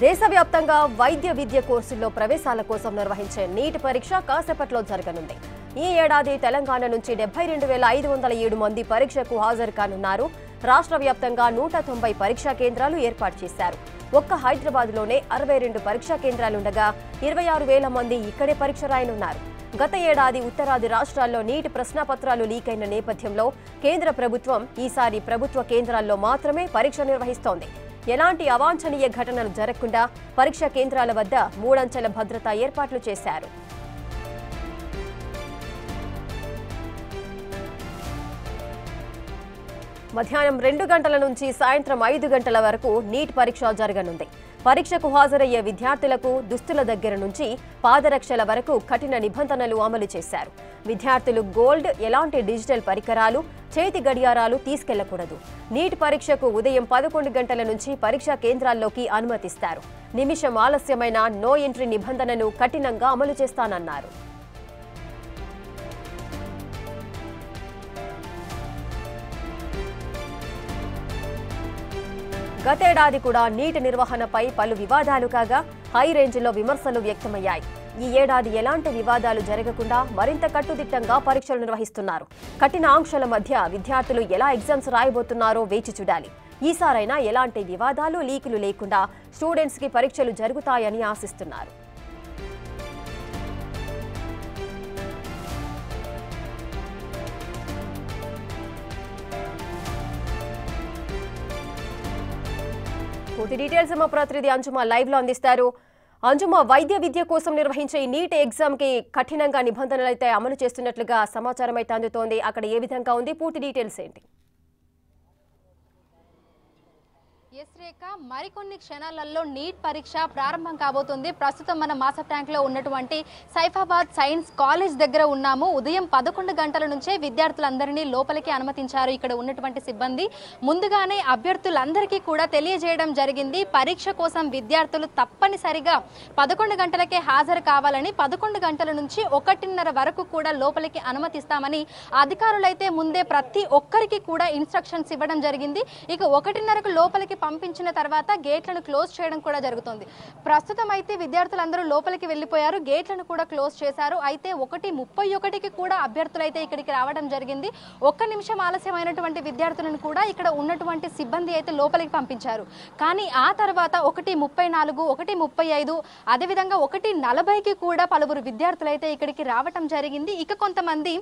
దేశవ్యాప్తంగా వైద్య విద్య కోర్సుల్లో ప్రవేశాల కోసం నిర్వహించే నీట్ పరీక్ష కాసేపట్లో జరగనుంది. ఈ ఏడాది తెలంగాణ నుంచి 72,507 మంది పరీక్షకు హాజరు కానున్నారు. రాష్ట్ర వ్యాప్తంగా 190 పరీక్షా కేంద్రాలు ఏర్పాటు చేశారు. ఒక్క హైదరాబాద్లోనే 62 పరీక్షా కేంద్రాలుండగా 26,000 మంది ఇక్కడే పరీక్ష రాయనున్నారు. గత ఏడాది ఉత్తరాది రాష్ట్రాల్లో నీట్ ప్రశ్నాపత్రాలు లీక్ అయిన నేపథ్యంలో కేంద్ర ప్రభుత్వం ఈసారి ప్రభుత్వ కేంద్రాల్లో మాత్రమే పరీక్ష నిర్వహిస్తోంది. ఎలాంటి అవాంఛనీయ ఘటనలు జరగకుండా పరీక్షా కేంద్రాల వద్ద 3 అంచెల భద్రతా ఏర్పాట్లు చేశారు. మధ్యాహ్నం 2 గంటల నుంచి సాయంత్రం 5 గంటల వరకు నీట్ పరీక్ష జరగనుంది. పరీక్షకు హాజరయ్యే విద్యార్థులకు దుస్తుల దగ్గర నుంచి పాదరక్షల వరకు కఠిన నిబంధనలు అమలు చేశారు. విద్యార్థులు గోల్డ్, ఎలాంటి డిజిటల్ పరికరాలు, చేతి గడియారాలు తీసుకెళ్లకూడదు. నీట్ పరీక్షకు ఉదయం 11 గంటల నుంచి పరీక్షా కేంద్రాల్లోకి అనుమతిస్తారు. నిమిషం ఆలస్యమైన నో ఎంట్రీ నిబంధనను కఠినంగా అమలు చేస్తానన్నారు. గతేడాది కూడా నీట్ నిర్వహణపై పలు వివాదాలు కాగా హై రేంజ్లో విమర్శలు వ్యక్తమయ్యాయి. ఈ ఏడాది ఎలాంటి వివాదాలు జరగకుండా మరింత కట్టుదిట్టంగా పరీక్షలు నిర్వహిస్తున్నారు. కఠిన ఆంక్షల మధ్య విద్యార్థులు ఎలా ఎగ్జామ్స్ రాయబోతున్నారో వేచి చూడాలి. ఈసారైనా ఎలాంటి వివాదాలు, లీకులు లేకుండా స్టూడెంట్స్కి పరీక్షలు జరుగుతాయని ఆశిస్తున్నారు. పూర్తి డీటెయిల్స్ మా ప్రతినిధి అంజుమ లైవ్ లో అందిస్తారు. అంజుమ, వైద్య విద్య కోసం నిర్వహించే ఈ నీట్ ఎగ్జామ్ కి కఠినంగా నిబంధనలు అయితే అమలు చేస్తున్నట్లుగా సమాచారం అయితే అందుతోంది. అక్కడ ఏ విధంగా ఉంది, పూర్తి డీటెయిల్స్ ఏంటి? ఎస్ రేఖ, మరికొన్ని క్షణాలలో నీట్ పరీక్ష ప్రారంభం కాబోతుంది. ప్రస్తుతం మన మాసప్ ట్యాంక్ లో ఉన్నటువంటి సైఫాబాద్ సైన్స్ కాలేజ్ దగ్గర ఉన్నాము. ఉదయం 11 గంటల నుంచే విద్యార్థులందరినీ లోపలికి అనుమతించారు ఇక్కడ ఉన్నటువంటి సిబ్బంది. ముందుగానే అభ్యర్థులందరికీ కూడా తెలియజేయడం జరిగింది. పరీక్ష కోసం విద్యార్థులు తప్పనిసరిగా 11 గంటలకే హాజరు కావాలని, 11 గంటల నుంచి 1:30 వరకు కూడా లోపలికి అనుమతిస్తామని అధికారులైతే ముందే ప్రతి ఒక్కరికి కూడా ఇన్స్ట్రక్షన్స్ ఇవ్వడం జరిగింది. ఇక 1:30కు లోపలికి పంపించిన తర్వాత గేట్లను క్లోజ్ చేయడం కూడా జరుగుతుంది. ప్రస్తుతం అయితే విద్యార్థులందరూ లోపలికి వెళ్లిపోయారు, గేట్లను కూడా క్లోజ్ చేశారు. అయితే 1:31కి కూడా అభ్యర్థులైతే ఇక్కడికి రావడం జరిగింది. 1 నిమిషం ఆలస్యమైనటువంటి విద్యార్థులను కూడా ఇక్కడ ఉన్నటువంటి సిబ్బంది అయితే లోపలికి పంపించారు. కానీ ఆ తర్వాత 1:34, 1:35, అదేవిధంగా 1:40కి కూడా పలువురు విద్యార్థులైతే ఇక్కడికి రావడం జరిగింది. ఇక కొంతమంది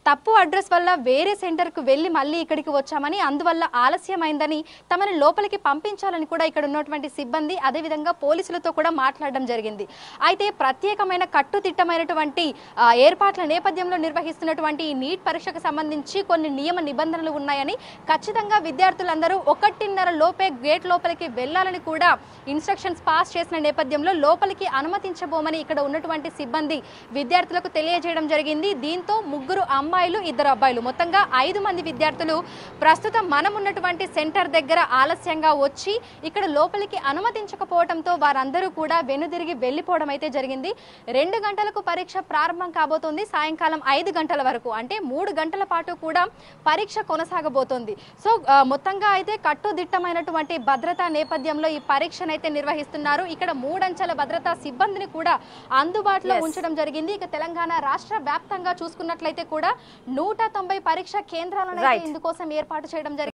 తప్పు అడ్రస్ వల్ల వేరే సెంటర్కు వెళ్లి మళ్ళీ ఇక్కడికి వచ్చామని, అందువల్ల ఆలస్యమైందని తమని లోపలికి పంపించాలని కూడా ఇక్కడ ఉన్నటువంటి సిబ్బంది అదేవిధంగా పోలీసులతో కూడా మాట్లాడడం జరిగింది. అయితే ప్రత్యేకమైన కట్టుదిట్టమైనటువంటి ఏర్పాట్ల నేపథ్యంలో నిర్వహిస్తున్నటువంటి ఈ నీట్ పరీక్షకు సంబంధించి కొన్ని నియమ నిబంధనలు ఉన్నాయని, ఖచ్చితంగా విద్యార్థులందరూ 1:30 లోపే గేట్ లోపలికి వెళ్లాలని కూడా ఇన్స్ట్రక్షన్స్ పాస్ చేసిన నేపథ్యంలో లోపలికి అనుమతించబోమని ఇక్కడ ఉన్నటువంటి సిబ్బంది విద్యార్థులకు తెలియజేయడం జరిగింది. దీంతో 3 అమ్మాయిలు, 2 అబ్బాయిలు, మొత్తంగా 5 మంది విద్యార్థులు ప్రస్తుతం మనం ఉన్నటువంటి సెంటర్ దగ్గర ఆలస్యంగా వచ్చి ఇక్కడ లోపలికి అనుమతించకపోవడంతో వారందరూ కూడా వెనుదిరిగి వెళ్లిపోవడం అయితే జరిగింది. 2 గంటలకు పరీక్ష ప్రారంభం కాబోతోంది. సాయంకాలం 5 గంటల వరకు, అంటే 3 గంటల పాటు కూడా పరీక్ష కొనసాగబోతోంది. సో మొత్తంగా అయితే కట్టుదిట్టమైనటువంటి భద్రతా నేపథ్యంలో ఈ పరీక్షను అయితే నిర్వహిస్తున్నారు. ఇక్కడ 3 అంచెల భద్రతా సిబ్బందిని కూడా అందుబాటులో ఉంచడం జరిగింది. ఇక తెలంగాణ రాష్ట్ర వ్యాప్తంగా చూసుకున్నట్లయితే కూడా 190 పరీక్షా కేంద్రాలను ఇందుకోసం ఏర్పాటు చేయడం జరిగింది.